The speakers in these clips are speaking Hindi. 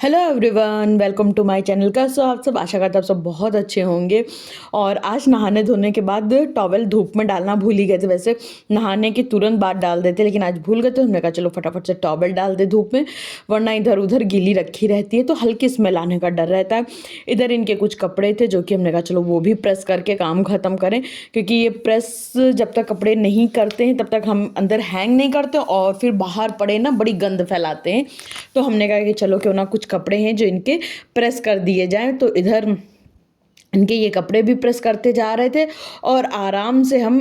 Hello everyone, welcome to my channel. कैसे हो आप सब? आशा करता आप सब बहुत अच्छे होंगे। और आज नहाने धोने के बाद टॉवल धूप में डालना भूल ही गए थे। वैसे नहाने के तुरंत बाद डाल देते, लेकिन आज भूल गए तो हमने कहा चलो फटाफट से टॉवल डाल दे धूप में, वरना इधर उधर गीली रखी रहती है तो हल्की स्मेल आने का डर रहता है। इधर इनके कुछ कपड़े थे जो कि हमने कहा चलो वो भी प्रेस करके काम ख़त्म करें, क्योंकि ये प्रेस जब तक कपड़े नहीं करते हैं तब तक हम अंदर हैंग नहीं करते और फिर बाहर पड़े ना बड़ी गंद फैलाते हैं। तो हमने कहा कि चलो क्यों ना कुछ कपड़े हैं जो इनके प्रेस कर दिए जाएं। तो इधर इनके ये कपड़े भी प्रेस करते जा रहे थे और आराम से हम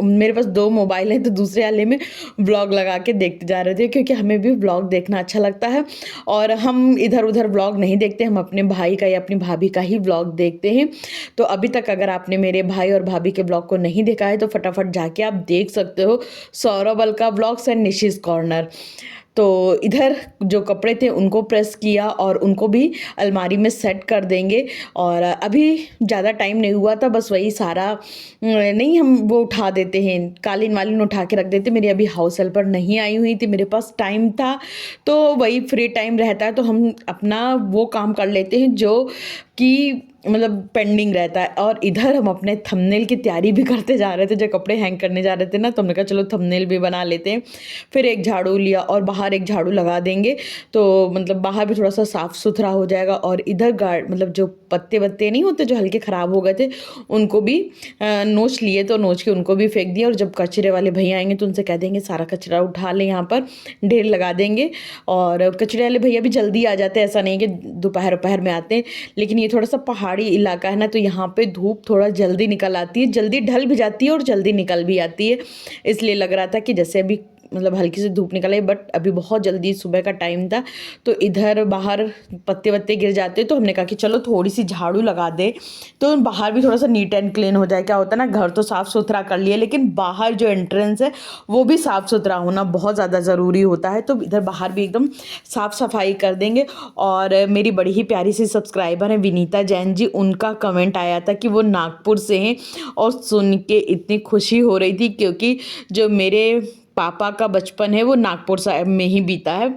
मेरे पास दो मोबाइल हैं तो दूसरे वाले में व्लॉग लगा के देखते जा रहे थे, क्योंकि हमें भी व्लॉग देखना अच्छा लगता है। और हम इधर उधर व्लॉग नहीं देखते, हम अपने भाई का या अपनी भाभी का ही व्लॉग देखते हैं। तो अभी तक अगर आपने मेरे भाई और भाभी के व्लॉग को नहीं देखा है तो फटाफट जाके आप देख सकते हो, Saurabh Alka vlogs and Nishi's corner. तो इधर जो कपड़े थे उनको प्रेस किया और उनको भी अलमारी में सेट कर देंगे। और अभी ज़्यादा टाइम नहीं हुआ था, बस वही सारा नहीं, हम वो उठा देते हैं, कालीन वालीन उठा के रख देते। मेरी अभी हाउस हेल्पर नहीं आई हुई थी, मेरे पास टाइम था तो वही फ्री टाइम रहता है तो हम अपना वो काम कर लेते हैं जो कि मतलब पेंडिंग रहता है। और इधर हम अपने थंबनेल की तैयारी भी करते जा रहे थे, जो कपड़े हैंग करने जा रहे थे ना, तो हमने कहा चलो थंबनेल भी बना लेते हैं। फिर एक झाड़ू लिया और बाहर एक झाड़ू लगा देंगे तो मतलब बाहर भी थोड़ा सा साफ़ सुथरा हो जाएगा। और इधर मतलब जो पत्ते वत्ते नहीं होते जो हल्के ख़राब हो गए थे उनको भी नोच लिए, तो नोच के उनको भी फेंक दिया। और जब कचरे वाले भैया आएंगे तो उनसे कह देंगे सारा कचरा उठा लें, यहाँ पर ढेर लगा देंगे। और कचरे वाले भैया भी जल्दी आ जाते हैं, ऐसा नहीं कि दोपहर दोपहर में आते हैं। लेकिन ये थोड़ा सा पहाड़ी इलाका है ना, तो यहाँ पे धूप थोड़ा जल्दी निकल आती है, जल्दी ढल भी जाती है और जल्दी निकल भी आती है। इसलिए लग रहा था कि जैसे अभी मतलब हल्की सी धूप निकल आई, बट अभी बहुत जल्दी सुबह का टाइम था तो इधर बाहर पत्ते वत्ते गिर जाते, तो हमने कहा कि चलो थोड़ी सी झाड़ू लगा दे तो बाहर भी थोड़ा सा नीट एंड क्लीन हो जाए। क्या होता है ना, घर तो साफ़ सुथरा कर लिया लेकिन बाहर जो एंट्रेंस है वो भी साफ़ सुथरा होना बहुत ज़्यादा ज़रूरी होता है। तो इधर बाहर भी एकदम साफ़ सफाई कर देंगे। और मेरी बड़ी ही प्यारी सी सब्सक्राइबर है विनीता जैन जी, उनका कमेंट आया था कि वो नागपुर से हैं और सुन के इतनी खुशी हो रही थी, क्योंकि जो मेरे पापा का बचपन है वो नागपुर साइड में ही बीता है।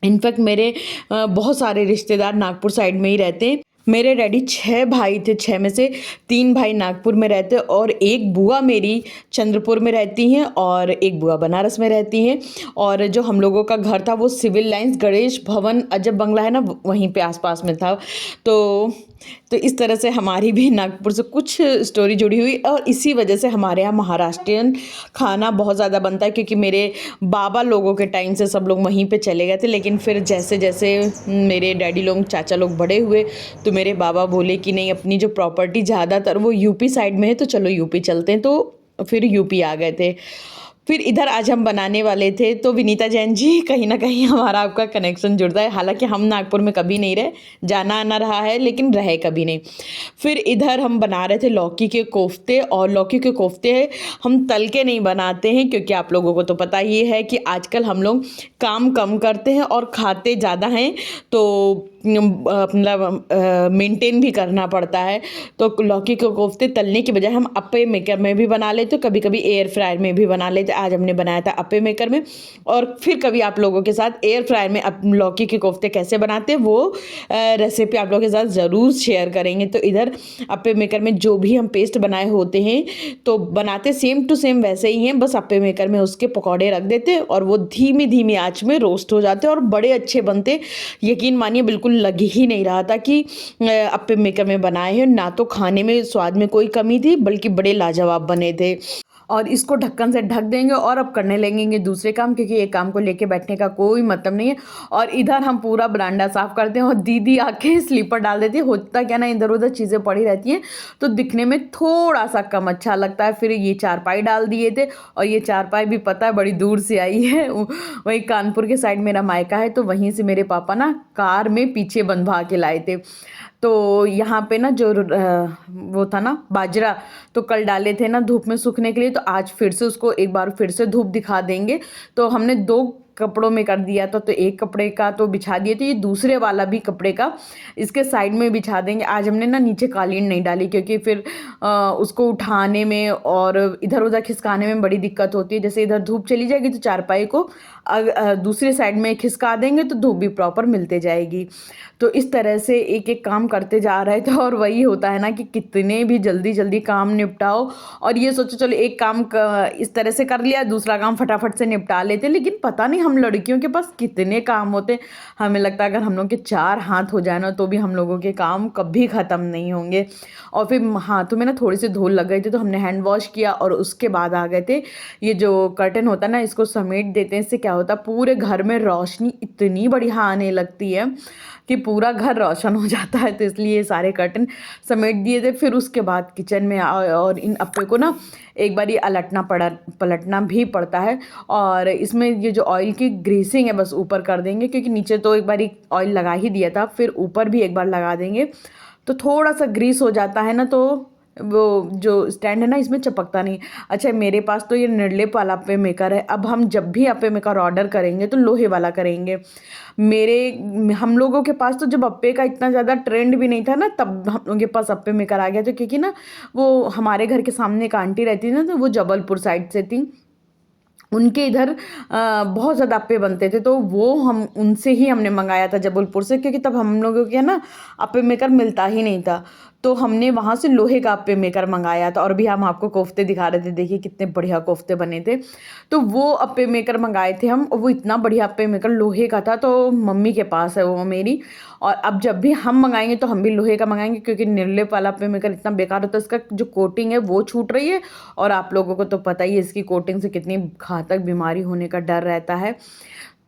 इनफैक्ट मेरे बहुत सारे रिश्तेदार नागपुर साइड में ही रहते हैं। मेरे डैडी 6 भाई थे, 6 में से 3 भाई नागपुर में रहते और एक बुआ मेरी चंद्रपुर में रहती हैं और एक बुआ बनारस में रहती हैं। और जो हम लोगों का घर था वो सिविल लाइंस गणेश भवन अजब बंगला है ना, वहीं पे आसपास में था। तो इस तरह से हमारी भी नागपुर से कुछ स्टोरी जुड़ी हुई। और इसी वजह से हमारे यहाँ महाराष्ट्रियन खाना बहुत ज़्यादा बनता है, क्योंकि मेरे बाबा लोगों के टाइम से सब लोग वहीं पे चले गए थे। लेकिन फिर जैसे जैसे मेरे डैडी लोग चाचा लोग बड़े हुए तो मेरे बाबा बोले कि नहीं, अपनी जो प्रॉपर्टी ज़्यादातर वो यूपी साइड में है तो चलो यूपी चलते हैं, तो फिर यूपी आ गए थे। फिर इधर आज हम बनाने वाले थे, तो विनीता जैन जी कहीं ना कहीं हमारा आपका कनेक्शन जुड़ता है। हालांकि हम नागपुर में कभी नहीं रहे, जाना आना रहा है लेकिन रहे कभी नहीं। फिर इधर हम बना रहे थे लौकी के कोफ्ते, और लौकी के कोफ्ते हम तल के नहीं बनाते हैं, क्योंकि आप लोगों को तो पता ही है कि आजकल हम लोग काम कम करते हैं और खाते ज़्यादा हैं, तो मतलब मेंटेन भी करना पड़ता है। तो लौकी के कोफ्ते तलने की बजाय हम अप्पे मेकर में भी बना लेते, कभी कभी एयर फ्रायर में भी बना लेते। आज हमने बनाया था अप्पे मेकर में, और फिर कभी आप लोगों के साथ एयर फ्रायर में लौकी के कोफ्ते कैसे बनाते हैं वो रेसिपी आप लोगों के साथ ज़रूर शेयर करेंगे। तो इधर अप्पे मेकर में जो भी हम पेस्ट बनाए होते हैं तो बनाते सेम टू सेम वैसे ही हैं, बस अप्पे मेकर में उसके पकौड़े रख देते और वो धीमी धीमी आंच में रोस्ट हो जाते और बड़े अच्छे बनते। यकीन मानिए बिल्कुल लग ही नहीं रहा था कि अप्पे मेकर में बनाए हैं। ना तो खाने में स्वाद में कोई कमी थी, बल्कि बड़े लाजवाब बने थे। और इसको ढक्कन से ढक देंगे और अब करने लगेंगे दूसरे काम, क्योंकि एक काम को लेके बैठने का कोई मतलब नहीं है। और इधर हम पूरा बरांडा साफ करते हैं और दीदी आके स्लीपर डाल देती है। होता क्या ना, इधर उधर चीज़ें पड़ी रहती हैं तो दिखने में थोड़ा सा कम अच्छा लगता है। फिर ये चारपाई डाल दिए थे, और ये चारपाई भी पता है बड़ी दूर से आई है, वही कानपुर के साइड मेरा मायका है, तो वहीं से मेरे पापा ना कार में पीछे बंधवा के लाए थे। तो यहाँ पे ना जो वो था ना बाजरा, तो कल डाले थे ना धूप में सूखने के लिए, तो आज फिर से उसको एक बार फिर से धूप दिखा देंगे। तो हमने 2 कपड़ों में कर दिया था, तो एक कपड़े का तो बिछा दिए, तो ये दूसरे वाला भी कपड़े का इसके साइड में बिछा देंगे। आज हमने ना नीचे कालीन नहीं डाली, क्योंकि फिर उसको उठाने में और इधर उधर खिसकाने में बड़ी दिक्कत होती है। जैसे इधर धूप चली जाएगी तो चारपाई को दूसरी साइड में खिसका देंगे तो धूप भी प्रॉपर मिलते जाएगी। तो इस तरह से एक एक काम करते जा रहे थे, और वही होता है ना कि कितने भी जल्दी जल्दी काम निपटाओ, और ये सोचो चलो एक काम इस तरह से कर लिया, दूसरा काम फटाफट से निपटा लेते, लेकिन पता नहीं हम लड़कियों के पास कितने काम होते। हमें लगता है अगर हम लोग के 4 हाथ हो जाए ना तो भी हम लोगों के काम कभी ख़त्म नहीं होंगे। और फिर हाथों में ना थोड़ी सी धूल लग गई थी, तो हमने हैंड वॉश किया और उसके बाद आ गए थे। ये जो कर्टन होता है ना, इसको समेट देते हैं, इससे क्या होता है पूरे घर में रोशनी इतनी बढ़िया आने लगती है कि पूरा घर रोशन हो जाता है। तो इसलिए ये सारे कर्टन समेट दिए थे। फिर उसके बाद किचन में और इन अप्पे को ना एक बार ये पलटना भी पड़ता है। और इसमें ये जो ऑयल की ग्रीसिंग है बस ऊपर कर देंगे, क्योंकि नीचे तो एक बार ऑयल लगा ही दिया था, फिर ऊपर भी एक बार लगा देंगे तो थोड़ा सा ग्रीस हो जाता है ना, तो वो जो स्टैंड है ना इसमें चपकता नहीं। अच्छा, मेरे पास तो ये निर्लेप वाला अप्पे मेकर है। अब हम जब भी अप्पे मेकर ऑर्डर करेंगे तो लोहे वाला करेंगे। हम लोगों के पास तो जब अप्पे का इतना ज़्यादा ट्रेंड भी नहीं था ना, तब हम लोगों के पास अप्पे मेकर आ गया। तो क्योंकि ना वो हमारे घर के सामने एक आंटी रहती थी ना, तो वो जबलपुर साइड से थी, उनके इधर बहुत ज़्यादा अप्पे बनते थे, तो वो हम उनसे ही हमने मंगाया था जबलपुर से, क्योंकि तब हम लोगों के ना अप्पे मेकर मिलता ही नहीं था। तो हमने वहाँ से लोहे का अप्पे मेकर मंगाया था। और भी हम आपको कोफ्ते दिखा रहे थे, देखिए कितने बढ़िया कोफ्ते बने थे। तो वो अप्पे मेकर मंगाए थे हम, और वो इतना बढ़िया अप्पे मेकर लोहे का था। तो मम्मी के पास है वो मेरी, और अब जब भी हम मंगाएंगे तो हम भी लोहे का मंगाएंगे, क्योंकि निर्लेप वाला अप्पे मेकर इतना बेकार होता है, इसका जो कोटिंग है वो छूट रही है, और आप लोगों को तो पता ही है इसकी कोटिंग से कितनी घातक बीमारी होने का डर रहता है।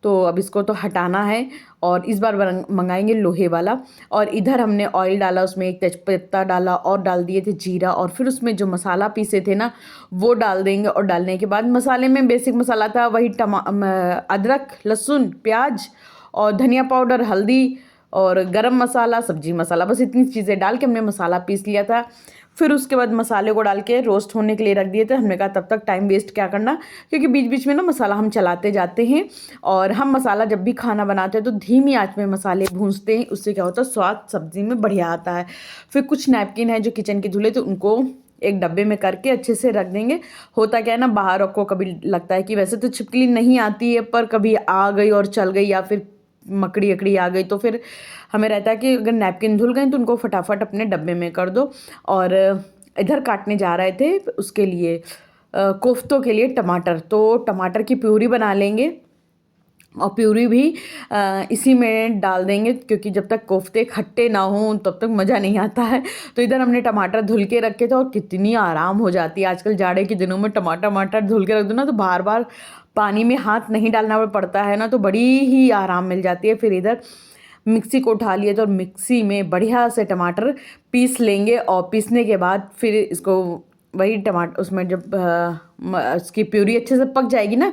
तो अब इसको तो हटाना है, और इस बार मंगाएंगे लोहे वाला। और इधर हमने ऑयल डाला, उसमें एक तेजपत्ता डाला और डाल दिए थे जीरा, और फिर उसमें जो मसाला पीसे थे ना वो डाल देंगे। और डालने के बाद मसाले में बेसिक मसाला था वही अदरक, लहसुन, प्याज और धनिया पाउडर, हल्दी और गरम मसाला, सब्जी मसाला, बस इतनी चीज़ें डाल के हमने मसाला पीस लिया था। फिर उसके बाद मसाले को डाल के रोस्ट होने के लिए रख दिए थे। हमने कहा तब तक टाइम वेस्ट क्या करना, क्योंकि बीच बीच में ना मसाला हम चलाते जाते हैं। और हम मसाला जब भी खाना बनाते हैं तो धीमी आंच में मसाले भूनते हैं, उससे क्या होता है स्वाद सब्जी में बढ़िया आता है। फिर कुछ नैपकिन है जो किचन के धुले, तो उनको एक डब्बे में करके अच्छे से रख देंगे। होता क्या है ना, बाहर रखो, कभी लगता है कि वैसे तो छिपकली नहीं आती है, पर कभी आ गई और चल गई, या फिर मकड़ी अकड़ी आ गई, तो फिर हमें रहता है कि अगर नैपकिन धुल गए तो उनको फटाफट अपने डब्बे में कर दो। और इधर काटने जा रहे थे उसके लिए कोफ्तों के लिए टमाटर, तो टमाटर की प्यूरी बना लेंगे, और प्यूरी भी इसी में डाल देंगे, क्योंकि जब तक कोफ्ते खट्टे ना हों तब तक मज़ा नहीं आता है। तो इधर हमने टमाटर धुल के रखे थे, और कितनी आराम हो जाती है आजकल जाड़े के दिनों में, टमाटर धुल के रख दो ना तो बार बार पानी में हाथ नहीं डालना पड़ता है ना, तो बड़ी ही आराम मिल जाती है। फिर इधर मिक्सी को उठा लिए, तो मिक्सी में बढ़िया से टमाटर पीस लेंगे, और पीसने के बाद फिर इसको वही टमाटर उसमें जब उसकी प्यूरी अच्छे से पक जाएगी ना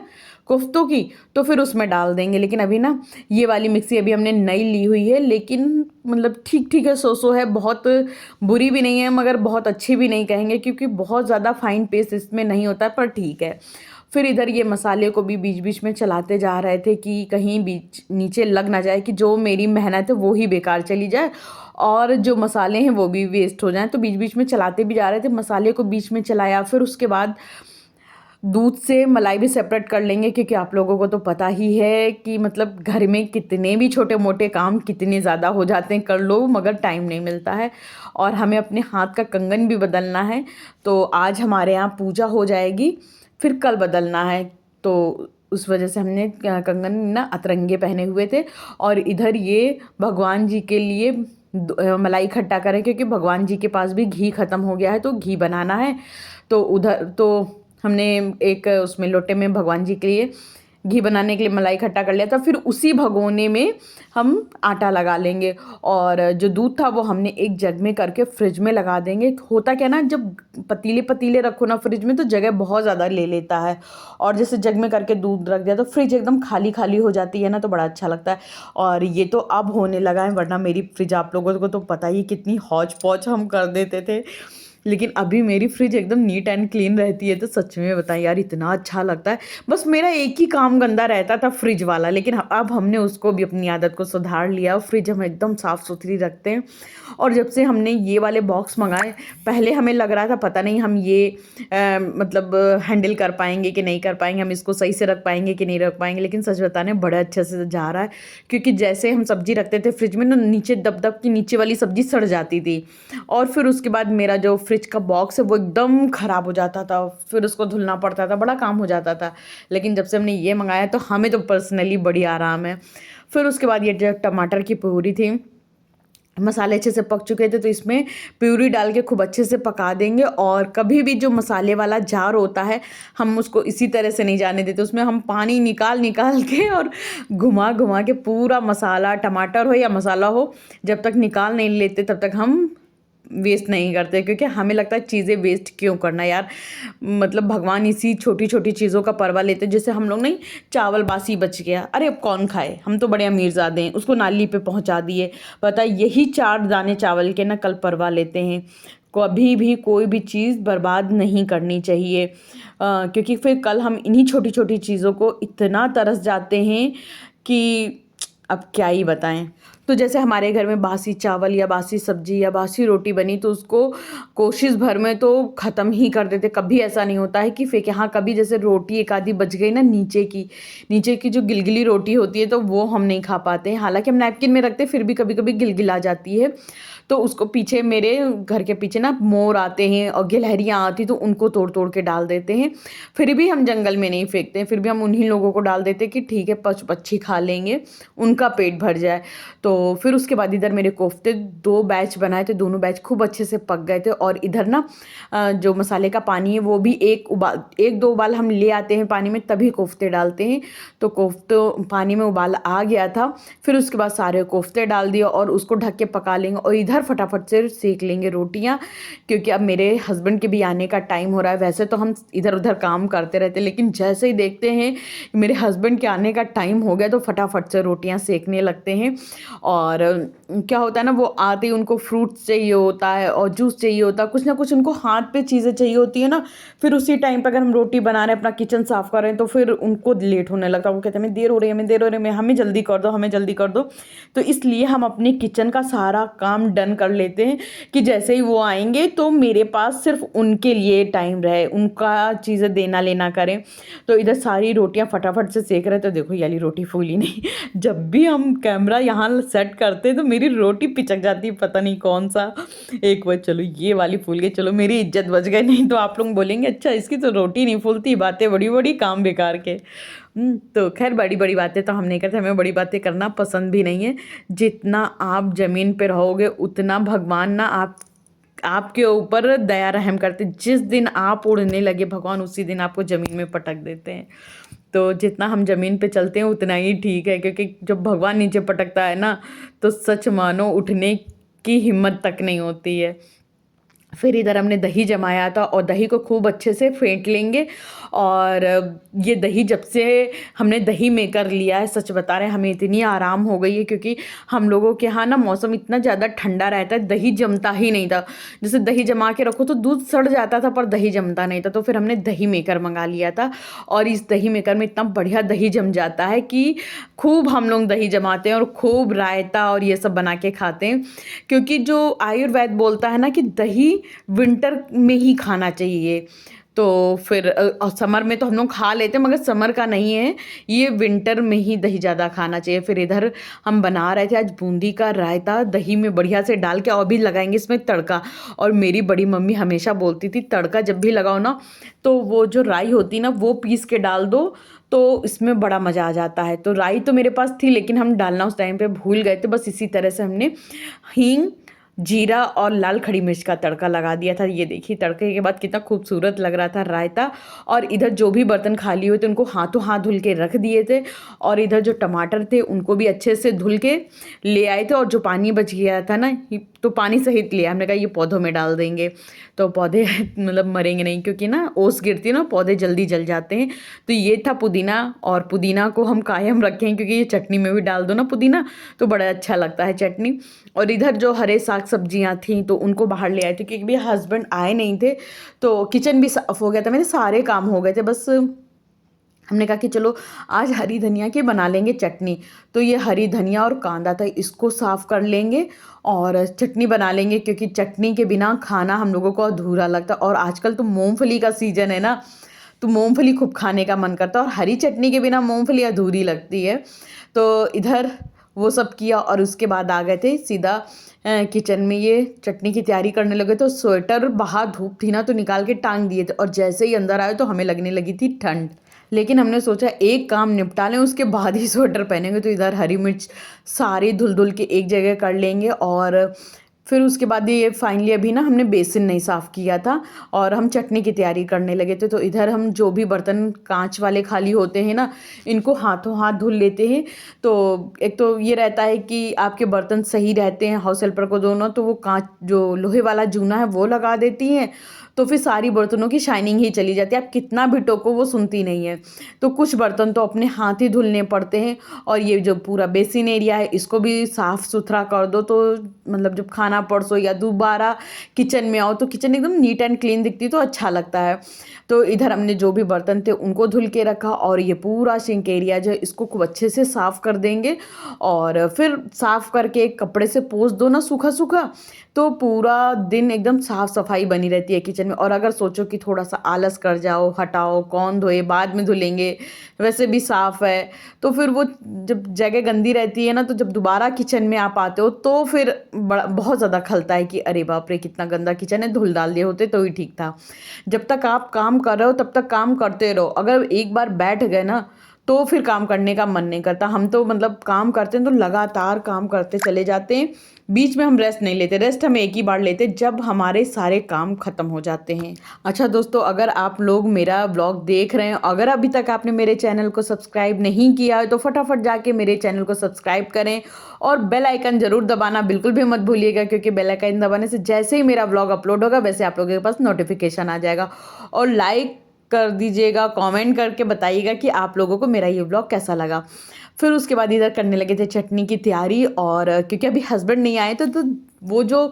कोफ्तों की, तो फिर उसमें डाल देंगे। लेकिन अभी ना ये वाली मिक्सी अभी हमने नई ली हुई है, लेकिन मतलब ठीक ठीक है, सो है, बहुत बुरी भी नहीं है मगर बहुत अच्छी भी नहीं कहेंगे, क्योंकि बहुत ज़्यादा फाइन पेस्ट इसमें नहीं होता है, पर ठीक है। फिर इधर ये मसाले को भी बीच बीच में चलाते जा रहे थे कि कहीं बीच नीचे लग ना जाए, कि जो मेरी मेहनत है वो ही बेकार चली जाए और जो मसाले हैं वो भी वेस्ट हो जाएं। तो बीच बीच में चलाते भी जा रहे थे, मसाले को बीच में चलाया। फिर उसके बाद दूध से मलाई भी सेपरेट कर लेंगे, क्योंकि आप लोगों को तो पता ही है कि मतलब घर में कितने भी छोटे मोटे काम कितने ज़्यादा हो जाते हैं, कर लो मगर टाइम नहीं मिलता है। और हमें अपने हाथ का कंगन भी बदलना है, तो आज हमारे यहाँ पूजा हो जाएगी, फिर कल बदलना है। तो उस वजह से हमने कंगन ना अतरंगे पहने हुए थे। और इधर ये भगवान जी के लिए मलाई इकट्ठा करें, क्योंकि भगवान जी के पास भी घी ख़त्म हो गया है, तो घी बनाना है। तो उधर तो हमने एक उसमें लोटे में भगवान जी के लिए घी बनाने के लिए मलाई इकट्ठा कर लिया था। फिर उसी भगोने में हम आटा लगा लेंगे, और जो दूध था वो हमने एक जग में करके फ्रिज में लगा देंगे। होता क्या ना, जब पतीले पतीले रखो ना फ्रिज में तो जगह बहुत ज़्यादा ले लेता है, और जैसे जग में करके दूध रख दिया तो फ्रिज एकदम खाली खाली हो जाती है ना, तो बड़ा अच्छा लगता है। और ये तो अब होने लगा है, वरना मेरी फ्रिज आप लोगों को तो पता ही कितनी हौच पौच हम कर देते थे। लेकिन अभी मेरी फ्रिज एकदम नीट एंड क्लीन रहती है, तो सच में बताएं यार इतना अच्छा लगता है। बस मेरा एक ही काम गंदा रहता था फ्रिज वाला, लेकिन अब हमने उसको भी अपनी आदत को सुधार लिया और फ्रिज हम एकदम साफ़ सुथरी रखते हैं। और जब से हमने ये वाले बॉक्स मंगाए, पहले हमें लग रहा था पता नहीं हम ये मतलब हैंडल कर पाएंगे कि नहीं कर पाएंगे, हम इसको सही से रख पाएंगे कि नहीं रख पाएंगे, लेकिन सच बताने बड़े अच्छे से जा रहा है। क्योंकि जैसे हम सब्जी रखते थे फ्रिज में ना, नीचे दब दब की नीचे वाली सब्जी सड़ जाती थी, और फिर उसके बाद मेरा जो फ्रिज का बॉक्स है वो एकदम ख़राब हो जाता था, फिर उसको धुलना पड़ता था, बड़ा काम हो जाता था। लेकिन जब से हमने ये मंगाया तो हमें तो पर्सनली बड़ी आराम है। फिर उसके बाद ये जो टमाटर की प्यूरी थी, मसाले अच्छे से पक चुके थे, तो इसमें प्यूरी डाल के खूब अच्छे से पका देंगे। और कभी भी जो मसाले वाला जार होता है, हम उसको इसी तरह से नहीं जाने देते, उसमें हम पानी निकाल निकाल के और घुमा घुमा के पूरा मसाला, टमाटर हो या मसाला हो, जब तक निकाल नहीं लेते तब तक हम वेस्ट नहीं करते। क्योंकि हमें लगता है चीज़ें वेस्ट क्यों करना यार, मतलब भगवान इसी छोटी छोटी चीज़ों का परवा लेते हैं। जैसे हम लोग नहीं, चावल बासी बच गया, अरे अब कौन खाए, हम तो बड़े अमीरज़ादे हैं, उसको नाली पे पहुंचा दिए। पता है यही 4 दाने चावल के ना कल परवा लेते हैं। कभी भी कोई भी चीज़ बर्बाद नहीं करनी चाहिए, क्योंकि फिर कल हम इन्हीं छोटी छोटी चीज़ों को इतना तरस जाते हैं कि अब क्या ही बताएं। तो जैसे हमारे घर में बासी चावल या बासी सब्जी या बासी रोटी बनी, तो उसको कोशिश भर में तो ख़त्म ही कर देते। कभी ऐसा नहीं होता है कि फेंके। हाँ, कभी जैसे रोटी एक आधी बच गई ना, नीचे की जो गिलगिली रोटी होती है, तो वो हम नहीं खा पाते हैं। हालांकि हम नैपकिन में रखते, फिर भी कभी कभी गिलगिला जाती है। तो उसको पीछे, मेरे घर के पीछे ना मोर आते हैं और गिलहरियाँ आती, तो उनको तोड़ तोड़ के डाल देते हैं। फिर भी हम जंगल में नहीं फेंकते हैं, फिर भी हम उन्हीं लोगों को डाल देते हैं कि ठीक है पशु पक्षी खा लेंगे, उनका पेट भर जाए। तो फिर उसके बाद इधर मेरे कोफ्ते 2 बैच बनाए थे, दोनों बैच खूब अच्छे से पक गए थे। और इधर ना जो मसाले का पानी है वो भी एक दो उबाल हम ले आते हैं पानी में, तभी कोफ्ते डालते हैं। तो कोफ्ते पानी में उबाल आ गया था, फिर उसके बाद सारे कोफ्ते डाल दिए और उसको ढक के पका लेंगे। और इधर फटाफट से सेक लेंगे रोटियां, क्योंकि अब मेरे हस्बैंड के भी आने का टाइम हो रहा है। वैसे तो हम इधर उधर काम करते रहते, लेकिन जैसे ही देखते हैं मेरे हस्बैंड के आने का टाइम हो गया, तो फटाफट से रोटियां सेकने लगते हैं। और क्या होता है ना, वो आते ही उनको फ्रूट्स चाहिए होता है और जूस चाहिए होता है, कुछ ना कुछ उनको हाथ पे चीज़ें चाहिए होती है ना। फिर उसी टाइम पर अगर हम रोटी बना रहे हैं, अपना किचन साफ कर रहे हैं, तो फिर उनको लेट होने लगता है। वो कहते हैं हमें देर हो रही है, हमें देर हो रही है, हमें जल्दी कर दो, हमें जल्दी कर दो। तो इसलिए हम अपने किचन का सारा काम डन कर लेते हैं कि जैसे ही वो आएंगे तो मेरे पास सिर्फ उनके लिए टाइम रहे, उनका चीज़ें देना लेना करें। तो इधर सारी रोटियां फटाफट से सेक रहे, तो देखो ये वाली रोटी फूली नहीं। जब भी हम कैमरा यहाँ सेट करते हैं तो मेरी रोटी पिचक जाती है, पता नहीं कौन सा। एक बार चलो ये वाली फूल गई, चलो मेरी इज्जत बच गई, नहीं तो आप लोग बोलेंगे अच्छा इसकी तो रोटी नहीं फूलती, बातें बड़ी बड़ी काम बेकार के। तो खैर बड़ी बड़ी बातें तो हम नहीं करते, हमें बड़ी बातें करना पसंद भी नहीं है। जितना आप ज़मीन पे रहोगे उतना भगवान ना आपके ऊपर दया रहम करते। जिस दिन आप उड़ने लगे भगवान उसी दिन आपको ज़मीन में पटक देते हैं। तो जितना हम ज़मीन पे चलते हैं उतना ही ठीक है, क्योंकि जब भगवान नीचे पटकता है ना, तो सच मानो उठने की हिम्मत तक नहीं होती है। फिर इधर हमने दही जमाया था और दही को खूब अच्छे से फेंट लेंगे। और ये दही जब से हमने दही मेकर लिया है, सच बता रहे हैं हमें इतनी आराम हो गई है, क्योंकि हम लोगों के यहाँ ना मौसम इतना ज़्यादा ठंडा रहता है, दही जमता ही नहीं था। जैसे दही जमा के रखो तो दूध सड़ जाता था, पर दही जमता नहीं था। तो फिर हमने दही मेकर मंगा लिया था, और इस दही मेकर में इतना बढ़िया दही जम जाता है कि खूब हम लोग दही जमाते हैं और खूब रायता और ये सब बना के खाते हैं। क्योंकि जो आयुर्वेद बोलता है ना कि दही विंटर में ही खाना चाहिए, तो फिर समर में तो हम लोग खा लेते हैं, मगर समर का नहीं है ये, विंटर में ही दही ज़्यादा खाना चाहिए। फिर इधर हम बना रहे थे आज बूंदी का रायता, दही में बढ़िया से डाल के, और भी लगाएंगे इसमें तड़का। और मेरी बड़ी मम्मी हमेशा बोलती थी तड़का जब भी लगाओ ना, तो वो जो राई होती ना वो पीस के डाल दो, तो इसमें बड़ा मज़ा आ जाता है। तो राई तो मेरे पास थी, लेकिन हम डालना उस टाइम पे भूल गए थे। बस इसी तरह से हमने हींग, जीरा और लाल खड़ी मिर्च का तड़का लगा दिया था। ये देखिए तड़के के बाद कितना खूबसूरत लग रहा था रायता। और इधर जो भी बर्तन खाली हुए थे उनको हाथों हाथ धुल के रख दिए थे, और इधर जो टमाटर थे उनको भी अच्छे से धुल के ले आए थे। और जो पानी बच गया था ना, तो पानी सहित लिया, हमने कहा ये पौधों में डाल देंगे तो पौधे मतलब मरेंगे नहीं, क्योंकि ना ओस गिरती है ना, पौधे जल्दी जल जाते हैं। तो ये था पुदीना, और पुदीना को हम कायम रखे हैं क्योंकि ये चटनी में भी डाल दो ना पुदीना तो बड़ा अच्छा लगता है चटनी। और इधर जो हरे साग सब्जियां थी तो उनको बाहर ले आए थे, क्योंकि भी हस्बैंड आए नहीं थे तो किचन भी साफ हो गया था, मेरे सारे काम हो गए थे। बस हमने कहा कि चलो आज हरी धनिया की बना लेंगे चटनी। तो ये हरी धनिया और कांदा था, इसको साफ़ कर लेंगे और चटनी बना लेंगे, क्योंकि चटनी के बिना खाना हम लोगों को अधूरा लगता है। और आजकल तो मूंगफली का सीज़न है ना, तो मूंगफली खूब खाने का मन करता है, और हरी चटनी के बिना मूंगफली अधूरी लगती है। तो इधर वो सब किया और उसके बाद आ गए थे सीधा किचन में ये चटनी की तैयारी करने लगे। तो स्वेटर बाहर धूप थी ना तो निकाल के टांग दिए थे, और जैसे ही अंदर आए तो हमें लगने लगी थी ठंड। लेकिन हमने सोचा एक काम निपटा लें उसके बाद ही स्वेटर पहनेंगे। तो इधर हरी मिर्च सारी धुल धुल के एक जगह कर लेंगे, और फिर उसके बाद ये फाइनली अभी ना हमने बेसिन नहीं साफ़ किया था और हम चटनी की तैयारी करने लगे थे। तो इधर हम जो भी बर्तन कांच वाले खाली होते हैं ना, इनको हाथों हाथ धुल लेते हैं। तो एक तो ये रहता है कि आपके बर्तन सही रहते हैं, हाउस हेल्पर को दो ना तो वो कांच जो लोहे वाला जूना है वो लगा देती हैं, तो फिर सारी बर्तनों की शाइनिंग ही चली जाती है, आप कितना भी टोको वो सुनती नहीं है। तो कुछ बर्तन तो अपने हाथ ही धुलने पड़ते हैं। और ये जो पूरा बेसिन एरिया है इसको भी साफ़ सुथरा कर दो, तो मतलब जब खाना परसो या दोबारा किचन में आओ तो किचन एकदम नीट एंड क्लीन दिखती तो अच्छा लगता है। तो इधर हमने जो भी बर्तन थे उनको धुल के रखा, और ये पूरा सिंक एरिया जो है इसको खूब अच्छे से साफ़ कर देंगे। और फिर साफ़ करके एक कपड़े से पोंछ दो ना सूखा सूखा, तो पूरा दिन एकदम साफ़ सफाई बनी रहती है किचन में। और अगर सोचो कि थोड़ा सा आलस कर जाओ, हटाओ कौन धोए बाद में धुलेंगे, वैसे भी साफ़ है, तो फिर वो जब जगह गंदी रहती है ना तो जब दोबारा किचन में आप आते हो तो फिर बड़ा बहुत ज़्यादा खलता है कि अरे बाप रे कितना गंदा किचन है, धुल डाल दिए होते तो ही ठीक था। जब तक आप काम कर रहे हो तब तक काम करते रहो, अगर एक बार बैठ गए ना तो फिर काम करने का मन नहीं करता। हम तो मतलब काम करते हैं तो लगातार काम करते चले जाते हैं, बीच में हम रेस्ट नहीं लेते। रेस्ट हम एक ही बार लेते जब हमारे सारे काम खत्म हो जाते हैं। अच्छा दोस्तों, अगर आप लोग मेरा ब्लॉग देख रहे हैं, अगर अभी तक आपने मेरे चैनल को सब्सक्राइब नहीं किया है तो फटाफट जाके मेरे चैनल को सब्सक्राइब करें, और बेल आइकन जरूर दबाना बिल्कुल भी मत भूलिएगा, क्योंकि बेल आइकन दबाने से जैसे ही मेरा ब्लॉग अपलोड होगा वैसे आप लोगों के पास नोटिफिकेशन आ जाएगा। और लाइक कर दीजिएगा, कमेंट करके बताइएगा कि आप लोगों को मेरा ये ब्लॉग कैसा लगा। फिर उसके बाद इधर करने लगे थे चटनी की तैयारी, और क्योंकि अभी हस्बैंड नहीं आए तो वो जो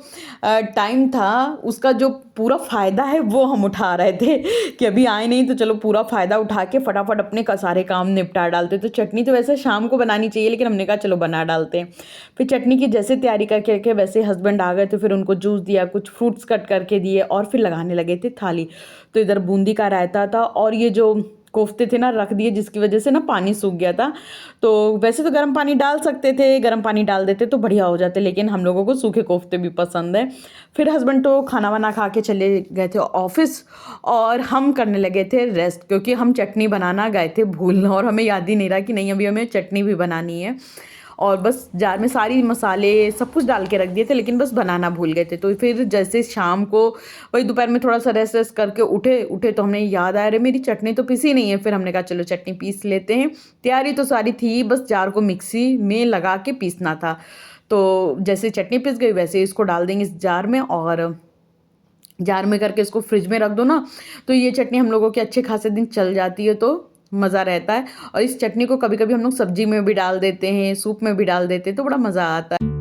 टाइम था उसका जो पूरा फ़ायदा है वो हम उठा रहे थे कि अभी आए नहीं तो चलो पूरा फ़ायदा उठा के फटाफट अपने सारे काम निपटा डालते। तो चटनी तो वैसे शाम को बनानी चाहिए, लेकिन हमने कहा चलो बना डालते हैं। फिर चटनी की जैसे तैयारी करके वैसे हस्बैंड आ गए तो फिर उनको जूस दिया, कुछ फ्रूट्स कट करके दिए, और फिर लगाने लगे थे थाली। तो इधर बूंदी का रायता था, और ये जो कोफ्ते थे ना रख दिए, जिसकी वजह से ना पानी सूख गया था। तो वैसे तो गर्म पानी डाल सकते थे, गर्म पानी डाल देते तो बढ़िया हो जाते, लेकिन हम लोगों को सूखे कोफ्ते भी पसंद है। फिर हस्बैंड तो खाना वाना खा के चले गए थे ऑफिस, और हम करने लगे थे रेस्ट, क्योंकि हम चटनी बनाना गए थे भूलना, और हमें याद ही नहीं रहा कि नहीं अभी हमें चटनी भी बनानी है। और बस जार में सारी मसाले सब कुछ डाल के रख दिए थे, लेकिन बस बनाना भूल गए थे। तो फिर जैसे शाम को वही दोपहर में थोड़ा सा रेस्ट करके उठे तो हमें याद आया, अरे मेरी चटनी तो पीसी नहीं है। फिर हमने कहा चलो चटनी पीस लेते हैं। तैयारी तो सारी थी, बस जार को मिक्सी में लगा के पीसना था। तो जैसे चटनी पिस गई वैसे इसको डाल देंगे इस जार में, और जार में करके इसको फ्रिज में रख दो ना, तो ये चटनी हम लोगों के अच्छे खासे दिन चल जाती है, तो मज़ा रहता है। और इस चटनी को कभी कभी हम लोग सब्जी में भी डाल देते हैं, सूप में भी डाल देते हैं, तो बड़ा मज़ा आता है।